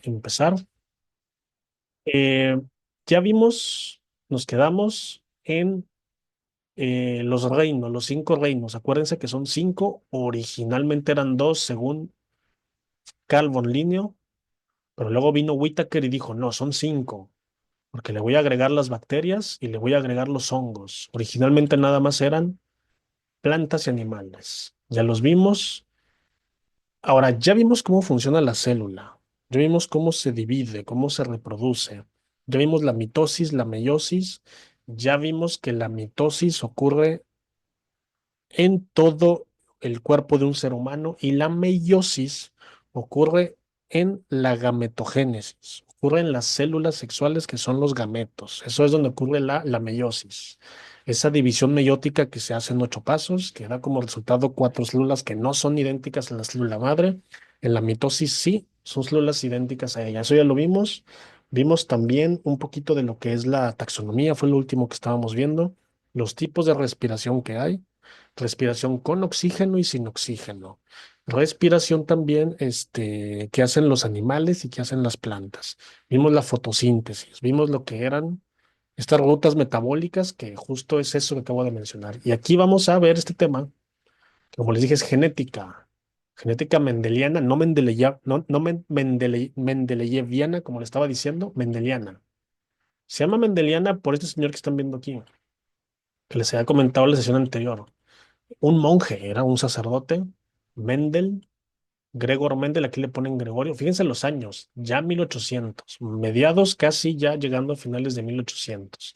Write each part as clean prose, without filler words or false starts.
empezar. Eh, ya vimos, nos quedamos en los reinos, los 5 reinos. Acuérdense que son 5, originalmente eran 2 según Carl von Linneo, pero luego vino Whittaker y dijo, no, son 5, porque le voy a agregar las bacterias y le voy a agregar los hongos. Originalmente nada más eran plantas y animales. Ya los vimos. Ahora, ya vimos cómo funciona la célula, ya vimos cómo se divide, cómo se reproduce, ya vimos la mitosis, la meiosis, ya vimos que la mitosis ocurre en todo el cuerpo de un ser humano y la meiosis ocurre en la gametogénesis, ocurre en las células sexuales que son los gametos. Eso es donde ocurre la meiosis. Esa división meiótica que se hace en 8 pasos, que da como resultado 4 células que no son idénticas a la célula madre. En la mitosis sí, son células idénticas a ella. Eso ya lo vimos. Vimos también un poquito de lo que es la taxonomía, fue lo último que estábamos viendo, los tipos de respiración que hay. Respiración con oxígeno y sin oxígeno. Respiración también, que hacen los animales y que hacen las plantas. Vimos la fotosíntesis, vimos lo que eran estas rutas metabólicas, que justo es eso que acabo de mencionar. Y aquí vamos a ver este tema, que como les dije, es genética. Genética mendeliana, no mendeleyeviana, como le estaba diciendo, mendeliana. Se llama mendeliana por este señor que están viendo aquí, que les había comentado en la sesión anterior. Un monje, era un sacerdote, Mendel, Gregor Mendel, aquí le ponen Gregorio, fíjense los años, ya 1800, mediados casi ya llegando a finales de 1800.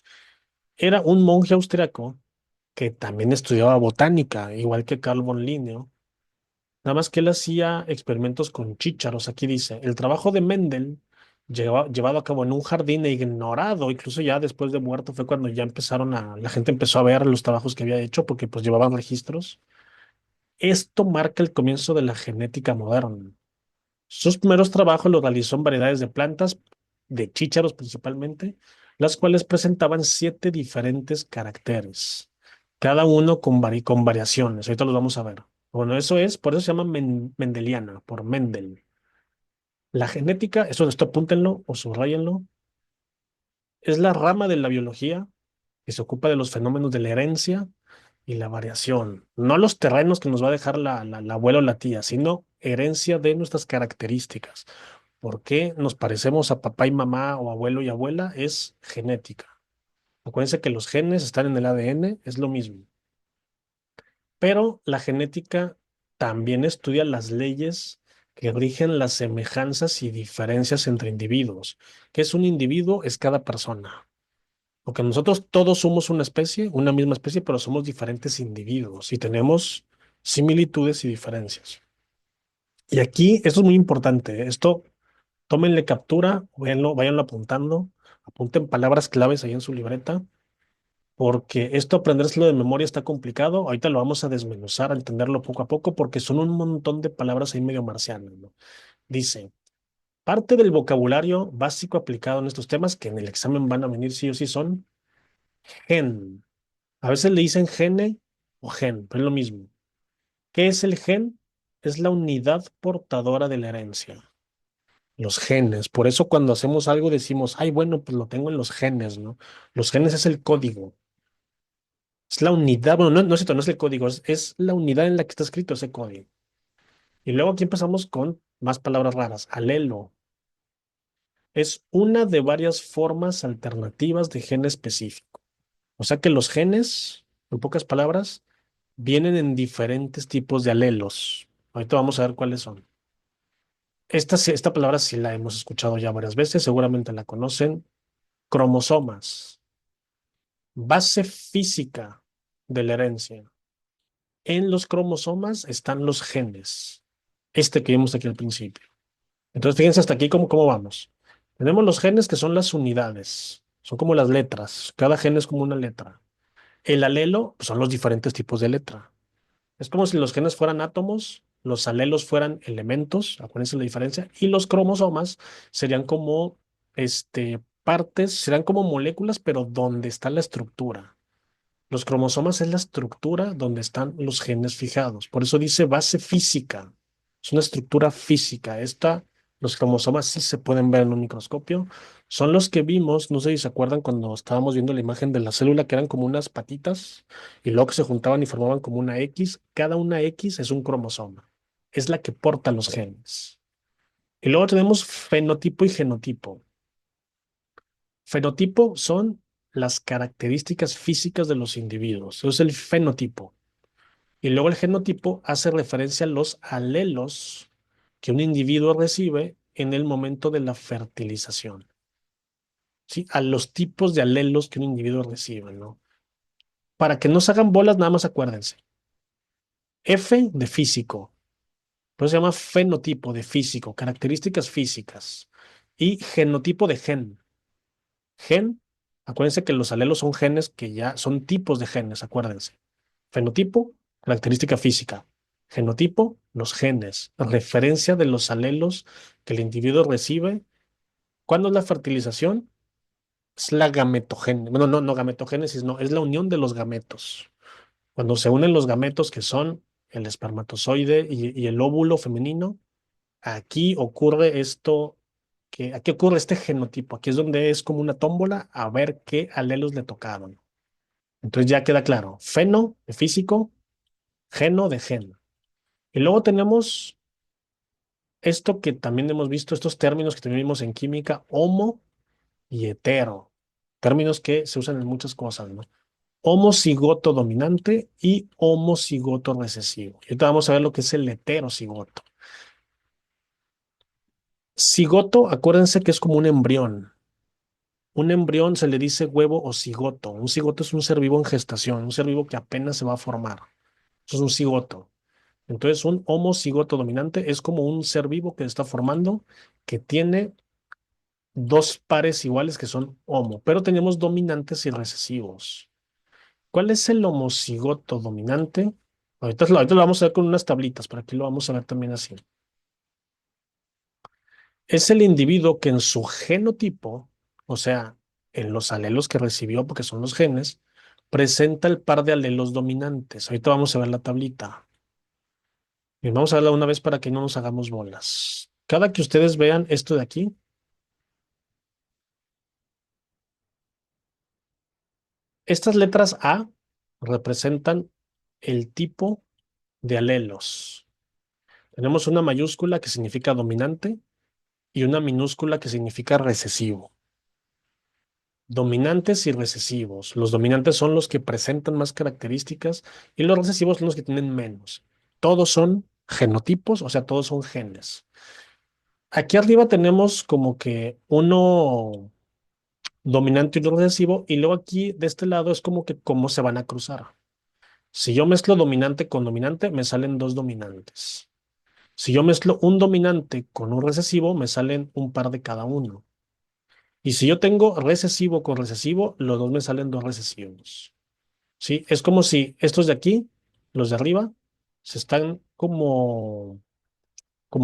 Era un monje austriaco que también estudiaba botánica, igual que Carl von Linneo, nada más que él hacía experimentos con chícharos. Aquí dice, el trabajo de Mendel, llevado a cabo en un jardín e ignorado, incluso ya después de muerto, fue cuando ya la gente empezó a ver los trabajos que había hecho, porque pues llevaban registros. Esto marca el comienzo de la genética moderna. Sus primeros trabajos los realizó en variedades de plantas, de chícharos principalmente, las cuales presentaban 7 diferentes caracteres, cada uno con variaciones. Ahorita los vamos a ver. Bueno, por eso se llama mendeliana, por Mendel. La genética, esto apúntenlo o subrayenlo, es la rama de la biología que se ocupa de los fenómenos de la herencia y la variación. No los terrenos que nos va a dejar la abuela o la tía, sino herencia de nuestras características. ¿Por qué nos parecemos a papá y mamá o abuelo y abuela? Es genética. Acuérdense que los genes están en el ADN, es lo mismo. Pero la genética también estudia las leyes que rigen las semejanzas y diferencias entre individuos. ¿Qué es un individuo? Es cada persona. Porque nosotros todos somos una especie, una misma especie, pero somos diferentes individuos y tenemos similitudes y diferencias. Y aquí, esto es muy importante. Esto, tómenle captura, váyanlo apuntando, apunten palabras claves ahí en su libreta, porque esto aprendérselo de memoria está complicado. Ahorita lo vamos a desmenuzar, a entenderlo poco a poco, porque son un montón de palabras ahí medio marcianas, ¿no? Dice, parte del vocabulario básico aplicado en estos temas, que en el examen van a venir sí o sí, son gen. A veces le dicen gene o gen, pero es lo mismo. ¿Qué es el gen? Es la unidad portadora de la herencia. Los genes. Por eso cuando hacemos algo decimos, ay, bueno, pues lo tengo en los genes, ¿no? Los genes es el código. Es la unidad, bueno, no es cierto, no es el código, es la unidad en la que está escrito ese código. Y luego aquí empezamos con más palabras raras. Alelo. Es una de varias formas alternativas de gen específico. O sea que los genes, en pocas palabras, vienen en diferentes tipos de alelos. Ahorita vamos a ver cuáles son. Esta palabra sí la hemos escuchado ya varias veces, seguramente la conocen. Cromosomas, base física de la herencia. En los cromosomas están los genes, que vimos aquí al principio. Entonces, fíjense hasta aquí cómo vamos. Tenemos los genes que son las unidades, son como las letras, cada gen es como una letra. El alelo pues, son los diferentes tipos de letra. Es como si los genes fueran átomos, los alelos fueran elementos, acuérdense la diferencia, y los cromosomas serían como partes, serían como moléculas, pero donde está la estructura. Los cromosomas es la estructura donde están los genes fijados. Por eso dice base física. Es una estructura física. Esta Los cromosomas sí se pueden ver en un microscopio. Son los que vimos, no sé si se acuerdan cuando estábamos viendo la imagen de la célula, que eran como unas patitas y luego que se juntaban y formaban como una X. Cada una X es un cromosoma. Es la que porta los genes. Y luego tenemos fenotipo y genotipo. Fenotipo son las características físicas de los individuos. Eso es el fenotipo. Y luego el genotipo hace referencia a los alelos que un individuo recibe en el momento de la fertilización. ¿Sí? A los tipos de alelos que un individuo recibe, ¿no? Para que no se hagan bolas, nada más acuérdense. F de físico, pues se llama fenotipo de físico, características físicas. Y genotipo de gen. Gen, acuérdense que los alelos son genes que ya son tipos de genes, acuérdense. Fenotipo, característica física. Genotipo, los genes, referencia de los alelos que el individuo recibe. ¿Cuándo es la fertilización? Es la gametogénesis. Bueno, no gametogénesis, no, es la unión de los gametos. Cuando se unen los gametos que son el espermatozoide y el óvulo femenino, aquí ocurre esto, que aquí ocurre este genotipo. Aquí es donde es como una tómbola a ver qué alelos le tocaron. Entonces ya queda claro, feno de físico, geno de gen. Y luego tenemos esto que también hemos visto, estos términos que también vimos en química, homo y hetero. Términos que se usan en muchas cosas, ¿no? Homocigoto dominante y homocigoto recesivo. Y ahorita vamos a ver lo que es el heterocigoto. Cigoto, acuérdense que es como un embrión. Un embrión se le dice huevo o cigoto. Un cigoto es un ser vivo en gestación, un ser vivo que apenas se va a formar. Eso es un cigoto. Entonces, un homocigoto dominante es como un ser vivo que se está formando, que tiene dos pares iguales que son homo, pero tenemos dominantes y recesivos. ¿Cuál es el homocigoto dominante? Ahorita lo vamos a ver con unas tablitas, pero aquí lo vamos a ver también así. Es el individuo que en su genotipo, o sea, en los alelos que recibió, porque son los genes, presenta el par de alelos dominantes. Ahorita vamos a ver la tablita. Y vamos a verla una vez para que no nos hagamos bolas. Cada que ustedes vean esto de aquí, estas letras A representan el tipo de alelos. Tenemos una mayúscula que significa dominante y una minúscula que significa recesivo. Dominantes y recesivos. Los dominantes son los que presentan más características y los recesivos son los que tienen menos. Todos son genotipos, o sea, todos son genes. Aquí arriba tenemos como que uno dominante y uno recesivo, y luego aquí de este lado es como que cómo se van a cruzar. Si yo mezclo dominante con dominante, me salen dos dominantes. Si yo mezclo un dominante con un recesivo, me salen un par de cada uno. Y si yo tengo recesivo con recesivo, los dos me salen dos recesivos. ¿Sí? Es como si estos de aquí, los de arriba, se están como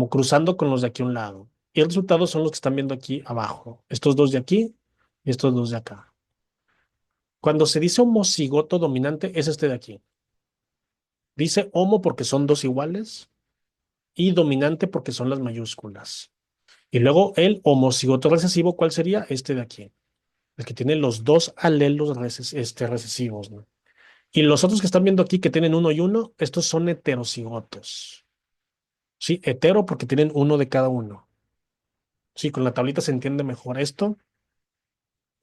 cruzando con los de aquí a un lado. Y el resultado son los que están viendo aquí abajo. Estos dos de aquí y estos dos de acá. Cuando se dice homocigoto dominante, es este de aquí. Dice homo porque son dos iguales y dominante porque son las mayúsculas. Y luego el homocigoto recesivo, ¿cuál sería? Este de aquí. El que tiene los dos alelos recesivos, ¿no? Y los otros que están viendo aquí, que tienen uno y uno, estos son heterocigotos. Sí, hetero porque tienen uno de cada uno. Sí, con la tablita se entiende mejor esto.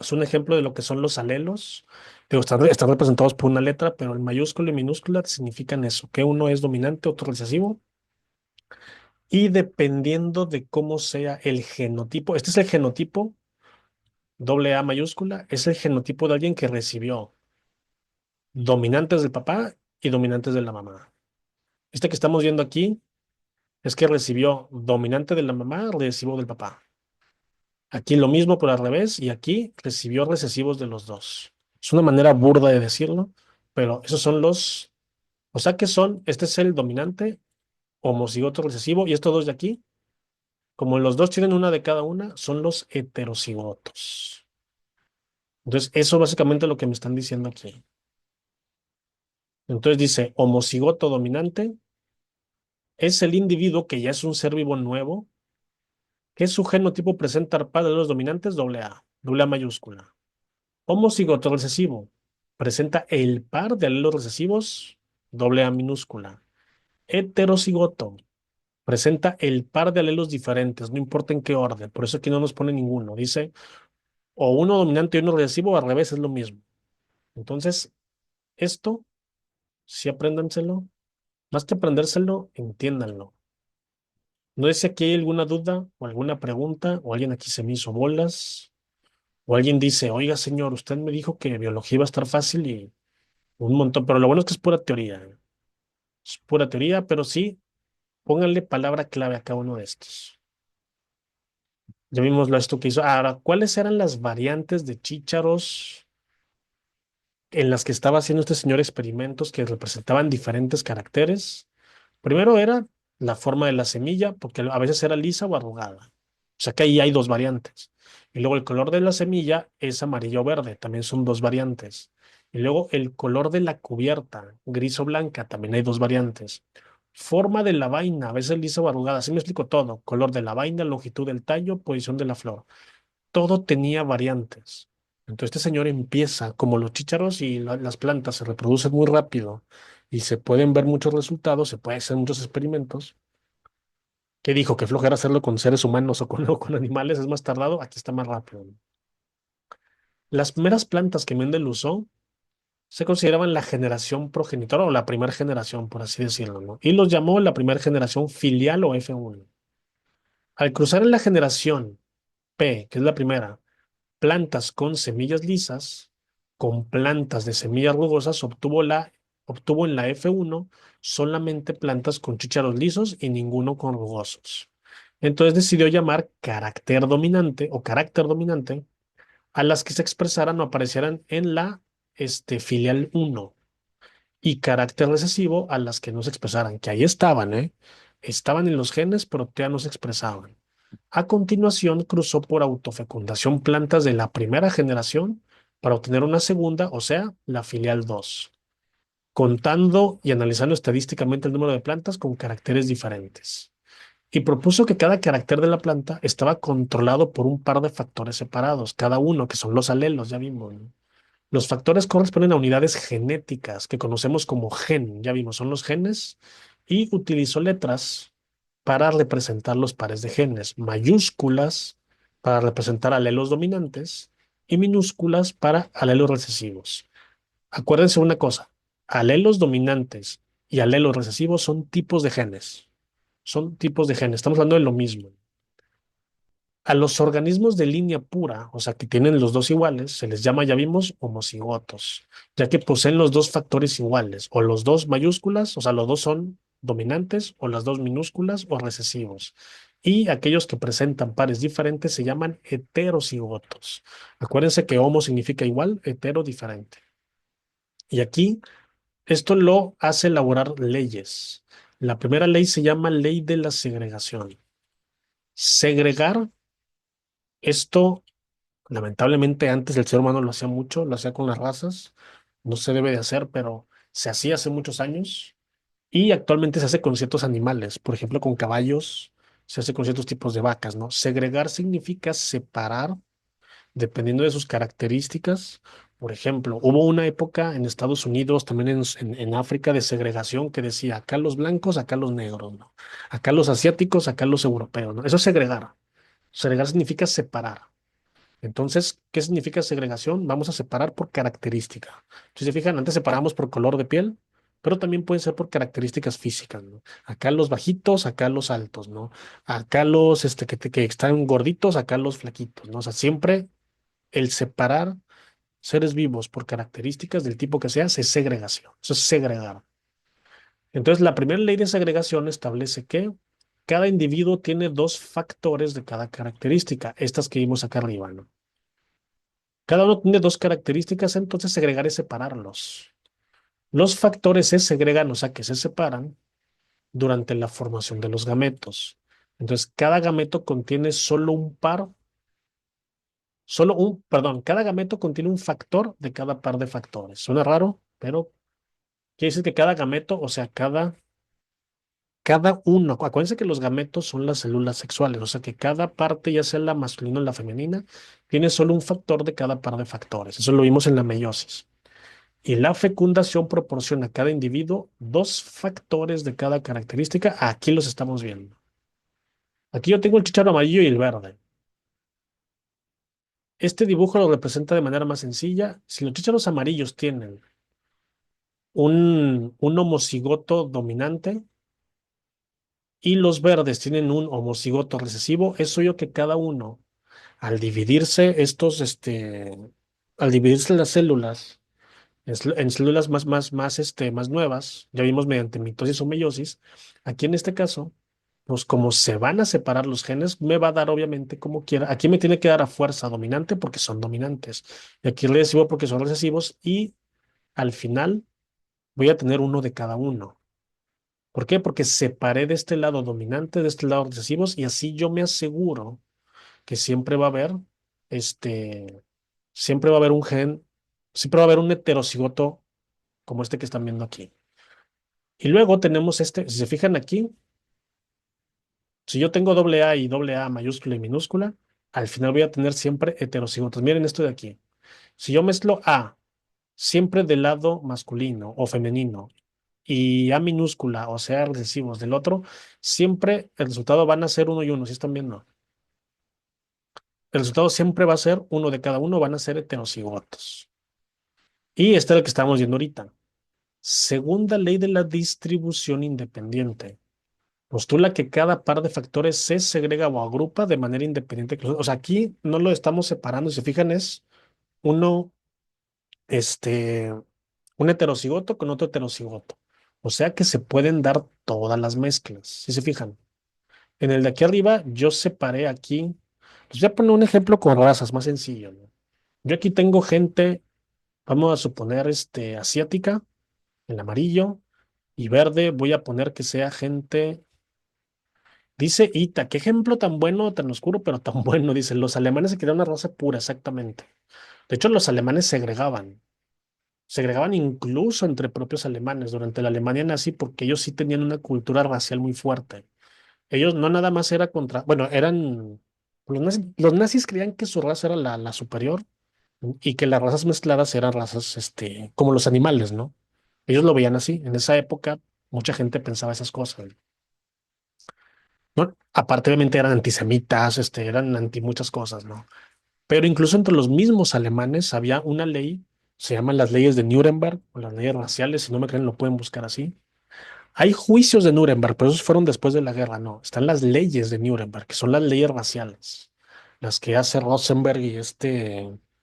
Es un ejemplo de lo que son los alelos. Digo, están representados por una letra, pero el mayúsculo y minúscula significan eso, que uno es dominante, otro recesivo. Y dependiendo de cómo sea el genotipo, este es el genotipo, doble A mayúscula, es el genotipo de alguien que recibió dominantes del papá y dominantes de la mamá. Este que estamos viendo aquí es que recibió dominante de la mamá, recesivo del papá. Aquí lo mismo, pero al revés, y aquí recibió recesivos de los dos. Es una manera burda de decirlo, pero esos son los, o sea que son, este es el dominante, homocigoto recesivo, y estos dos de aquí, como los dos tienen una de cada una, son los heterocigotos. Entonces, eso básicamente es lo que me están diciendo aquí. Entonces dice, homocigoto dominante es el individuo que ya es un ser vivo nuevo, ¿Qué su genotipo presenta par de alelos dominantes? Doble A mayúscula. Homocigoto recesivo. Presenta el par de alelos recesivos, doble A minúscula. Heterocigoto. Presenta el par de alelos diferentes, no importa en qué orden. Por eso aquí no nos pone ninguno. Dice o uno dominante y uno recesivo, o al revés es lo mismo. Entonces, esto, sí apréndanselo. Más que aprendérselo, entiéndanlo. No sé si aquí hay alguna duda o alguna pregunta, o alguien aquí se me hizo bolas, o alguien dice, oiga, señor, usted me dijo que biología iba a estar fácil y un montón, pero lo bueno es que es pura teoría. Es pura teoría, pero sí, pónganle palabra clave a cada uno de estos. Ya vimos esto que hizo. Ahora, ¿cuáles eran las variantes de chícharos en las que estaba haciendo este señor experimentos que representaban diferentes caracteres? Primero era la forma de la semilla, porque a veces era lisa o arrugada. O sea que ahí hay dos variantes. Y luego el color de la semilla es amarillo o verde, también son dos variantes. Y luego el color de la cubierta, gris o blanca, también hay dos variantes. Forma de la vaina, a veces lisa o arrugada, así me explico todo. Color de la vaina, longitud del tallo, posición de la flor. Todo tenía variantes. Entonces este señor empieza, como los chícharos y las plantas se reproducen muy rápido y se pueden ver muchos resultados, se pueden hacer muchos experimentos. ¿Qué dijo? Que flojera hacerlo con seres humanos o con animales es más tardado, aquí está más rápido. Las primeras plantas que Mendel usó se consideraban la generación progenitora o la primera generación, por así decirlo, ¿no? Y los llamó la primera generación filial o F1. Al cruzar en la generación P, que es la primera, plantas con semillas lisas, con plantas de semillas rugosas, obtuvo en la F1 solamente plantas con chícharos lisos y ninguno con rugosos. Entonces decidió llamar carácter dominante a las que se expresaran o aparecieran en la filial 1 y carácter recesivo a las que no se expresaran, que ahí estaban, ¿eh? Estaban en los genes, pero todavía no se expresaban. A continuación, cruzó por autofecundación plantas de la primera generación para obtener una segunda, o sea, la filial 2, contando y analizando estadísticamente el número de plantas con caracteres diferentes. Y propuso que cada carácter de la planta estaba controlado por un par de factores separados, cada uno, que son los alelos, ya vimos, ¿no? Los factores corresponden a unidades genéticas que conocemos como gen, ya vimos, son los genes, y utilizó letras para representar los pares de genes, mayúsculas para representar alelos dominantes y minúsculas para alelos recesivos. Acuérdense una cosa, alelos dominantes y alelos recesivos son tipos de genes, estamos hablando de lo mismo. A los organismos de línea pura, o sea, que tienen los dos iguales, se les llama, ya vimos, homocigotos, ya que poseen los dos factores iguales, o los dos mayúsculas, o sea, los dos son dominantes, o las dos minúsculas, o recesivos. Y aquellos que presentan pares diferentes se llaman heterocigotos. Acuérdense que homo significa igual, hetero diferente. Y aquí, esto lo hace elaborar leyes. La primera ley se llama ley de la segregación. Segregar esto. Lamentablemente antes el ser humano lo hacía mucho, lo hacía con las razas, no se debe de hacer, pero se hacía hace muchos años y actualmente se hace con ciertos animales, por ejemplo con caballos, se hace con ciertos tipos de vacas, ¿no? Segregar significa separar dependiendo de sus características. Por ejemplo, hubo una época en Estados Unidos, también en África, de segregación que decía acá los blancos, acá los negros, ¿no? Acá los asiáticos, acá los europeos, ¿no? Eso es segregar. Segregar significa separar. Entonces, ¿qué significa segregación? Vamos a separar por característica. Si se fijan, antes separamos por color de piel, pero también pueden ser por características físicas, ¿no? Acá los bajitos, acá los altos, ¿no? Acá los que están gorditos, acá los flaquitos, ¿no? O sea, siempre el separar seres vivos por características del tipo que sea es segregación. Eso es segregar. Entonces, la primera ley de segregación establece que cada individuo tiene dos factores de cada característica, estas que vimos acá arriba, ¿no? Cada uno tiene dos características, entonces segregar es separarlos. Los factores se segregan, o sea, que se separan durante la formación de los gametos. Entonces, cada gameto contiene perdón, cada gameto contiene un factor de cada par de factores. Suena raro, pero quiere decir que cada gameto, o sea, cada uno, acuérdense que los gametos son las células sexuales, o sea que cada parte, ya sea la masculina o la femenina, tiene solo un factor de cada par de factores. Eso lo vimos en la meiosis. Y la fecundación proporciona a cada individuo dos factores de cada característica. Aquí los estamos viendo. Aquí yo tengo el chícharo amarillo y el verde. Este dibujo lo representa de manera más sencilla. Si los chícharos amarillos tienen un homocigoto dominante y los verdes tienen un homocigoto recesivo, es obvio que cada uno, al dividirse al dividirse las células en células más nuevas, ya vimos mediante mitosis o meiosis, aquí en este caso, pues como se van a separar los genes, me va a dar obviamente como quiera. Aquí me tiene que dar a fuerza dominante porque son dominantes, y aquí recesivo porque son recesivos, y al final voy a tener uno de cada uno. ¿Por qué? Porque separé de este lado dominante, de este lado recesivos, y así yo me aseguro que siempre va a haber, este, siempre va a haber un gen, siempre va a haber un heterocigoto como este que están viendo aquí. Y luego tenemos este, si se fijan aquí, si yo tengo doble A y doble A mayúscula y minúscula, al final voy a tener siempre heterocigotos. Miren esto de aquí. Si yo mezclo A siempre del lado masculino o femenino y A minúscula, o sea, recesivos del otro, siempre el resultado van a ser uno y uno, si están viendo. El resultado siempre va a ser uno de cada uno, van a ser heterocigotos. Y este es el que estamos viendo ahorita. Segunda ley de la distribución independiente. Postula que cada par de factores se segrega o agrupa de manera independiente. O sea, aquí no lo estamos separando. Si se fijan, es uno, este, un heterocigoto con otro heterocigoto. O sea que se pueden dar todas las mezclas. Si se fijan. En el de aquí arriba, yo separé aquí. Les voy a poner un ejemplo con razas más sencillo, ¿no? Yo aquí tengo gente, vamos a suponer, asiática, el amarillo, y verde, voy a poner que sea gente. Dice Ita, qué ejemplo tan bueno, tan oscuro, pero tan bueno. Dice, los alemanes se crearon una raza pura, exactamente. De hecho, los alemanes segregaban incluso entre propios alemanes durante la Alemania nazi, porque ellos sí tenían una cultura racial muy fuerte. Ellos no nada más era contra, bueno, los nazis creían que su raza era la superior y que las razas mezcladas eran razas, como los animales, ¿no? Ellos lo veían así. En esa época, mucha gente pensaba esas cosas. ¿No? Aparte, obviamente eran antisemitas, eran anti muchas cosas, ¿no? Pero incluso entre los mismos alemanes había una ley, se llaman las leyes de Nuremberg, o las leyes raciales, si no me creen lo pueden buscar así. Hay juicios de Nuremberg, pero esos fueron después de la guerra, no. Están las leyes de Nuremberg, que son las leyes raciales, las que hace Rosenberg y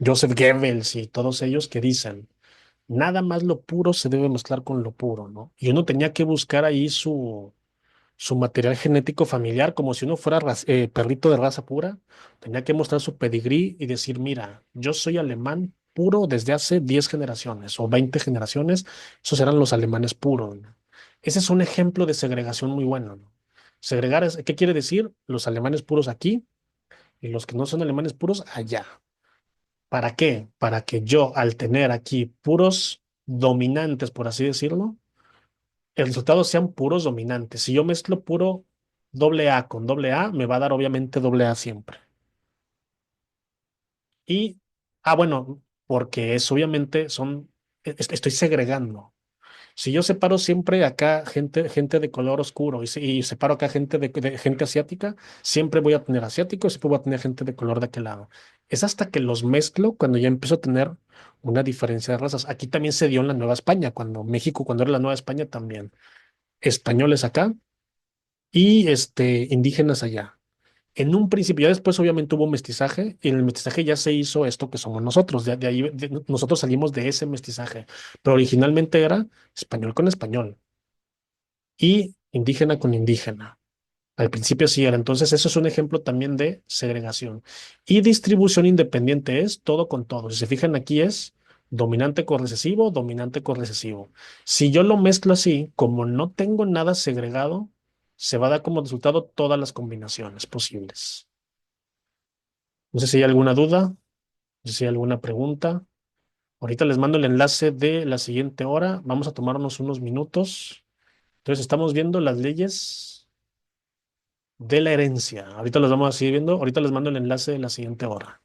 Joseph Goebbels y todos ellos que dicen, nada más lo puro se debe mezclar con lo puro, ¿no? Y uno tenía que buscar ahí su material genético familiar, como si uno fuera perrito de raza pura, tenía que mostrar su pedigrí y decir, mira, yo soy alemán puro desde hace 10 generaciones o 20 generaciones, esos eran los alemanes puros, ¿no? Ese es un ejemplo de segregación muy bueno, ¿no? Segregar, ¿qué quiere decir? Los alemanes puros aquí y los que no son alemanes puros allá. ¿Para qué? Para que yo, al tener aquí puros dominantes, por así decirlo, el resultado sean puros dominantes. Si yo mezclo puro doble A con doble A, me va a dar obviamente doble A siempre. Y, bueno, porque es obviamente estoy segregando. Si yo separo siempre acá gente de color oscuro y separo acá de gente asiática, siempre voy a tener asiáticos, siempre voy a tener gente de color de aquel lado. Es hasta que los mezclo cuando ya empiezo a tener una diferencia de razas. Aquí también se dio en la Nueva España, cuando México, cuando era la Nueva España también. Españoles acá y indígenas allá. En un principio, ya después obviamente hubo mestizaje y en el mestizaje ya se hizo esto que somos nosotros. De ahí nosotros salimos de ese mestizaje, pero originalmente era español con español y indígena con indígena. Al principio sí era. Entonces, eso es un ejemplo también de segregación. Y distribución independiente es todo con todo. Si se fijan aquí es dominante con recesivo, dominante con recesivo. Si yo lo mezclo así, como no tengo nada segregado, se va a dar como resultado todas las combinaciones posibles. No sé si hay alguna duda, no sé si hay alguna pregunta. Ahorita les mando el enlace de la siguiente hora. Vamos a tomarnos unos minutos Entonces estamos viendo las leyes de la herencia. Ahorita las vamos a seguir viendo. Ahorita les mando el enlace de la siguiente hora.